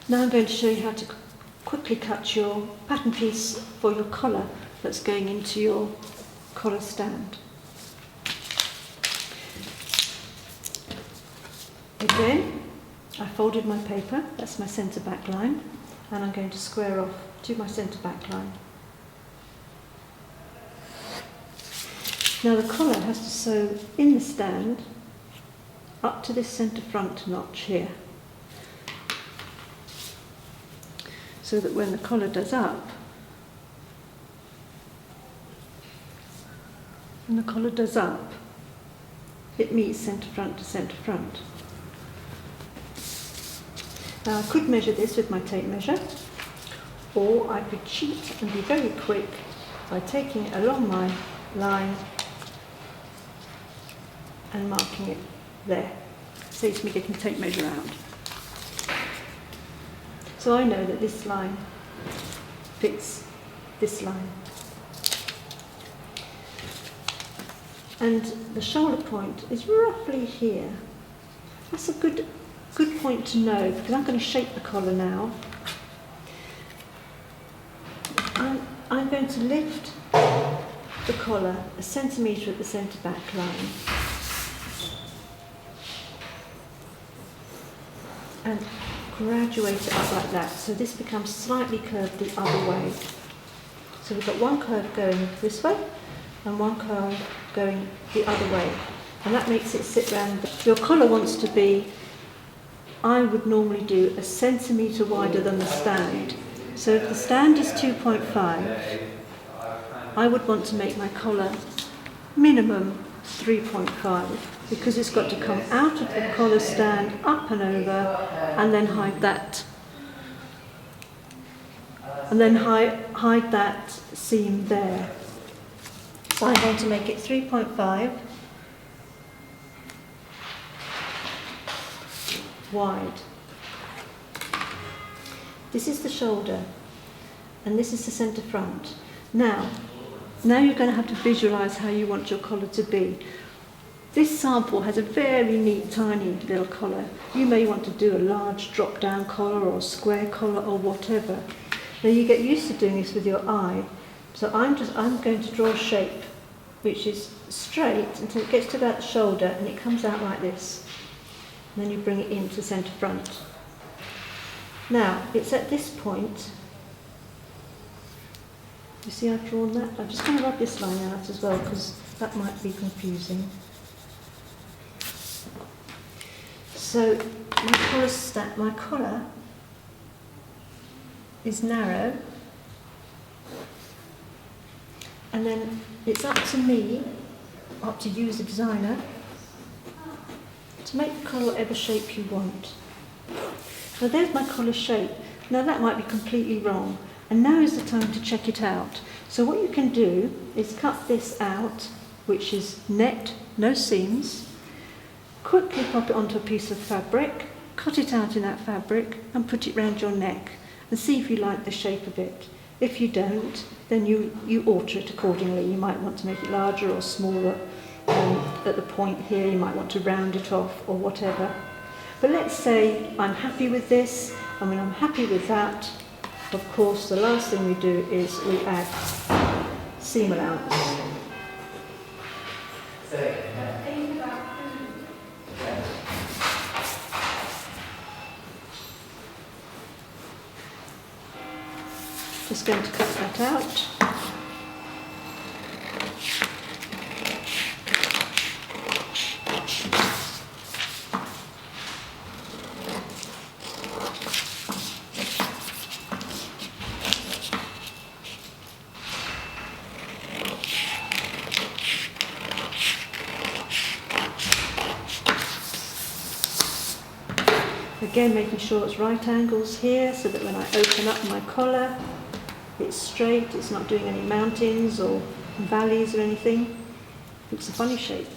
Now I'm going to show you how to quickly cut your pattern piece for your collar that's going into your collar stand. Again, I folded my paper, that's my centre back line, and I'm going to square off to my centre back line. Now the collar has to sew in the stand up to this centre front notch here, so that when the collar does up, it meets centre front to centre front. Now I could measure this with my tape measure, or I could cheat and be very quick by taking it along my line and marking it there. Saves me getting tape measure out. So I know that this line fits this line. And the shoulder point is roughly here. That's a good point to know, because I'm going to shape the collar now. I'm going to lift the collar a centimetre at the centre back line and graduate it up like that, so this becomes slightly curved the other way. So we've got one curve going this way and one curve going the other way, and that makes it sit round. Your collar wants to be, I would normally do, a centimetre wider than the stand. So if the stand is 2.5, I would want to make my collar minimum 3.5, because it's got to come out of the collar stand, up and over, and then hide that. And then hide that seam there. So I'm going to make it 3.5 wide. This is the shoulder, and this is the centre front. Now you're going to have to visualise how you want your collar to be. This sample has a very neat, tiny little collar. You may want to do a large drop-down collar or a square collar or whatever. Now you get used to doing this with your eye. So I'm going to draw a shape which is straight until it gets to about the shoulder and it comes out like this. And then you bring it into centre front. Now it's at this point. You see I've drawn that? I'm just going to rub this line out as well, because that might be confusing. So my collar is narrow, and then it's up to me, up to you as a designer, to make the collar whatever shape you want. Now there's my collar shape. Now that might be completely wrong, and now is the time to check it out. So what you can do is cut this out, which is net, no seams, quickly pop it onto a piece of fabric, cut it out in that fabric and put it round your neck and see if you like the shape of it. If you don't, then you alter it accordingly. You might want to make it larger or smaller at the point here. You might want to round it off or whatever. But let's say I'm happy with this, and when I'm happy with that, of course the last thing we do is we add seam allowance. Just going to cut that out. Again, making sure it's right angles here, so that when I open up my collar, it's straight, it's not doing any mountains or valleys or anything. It's a funny shape.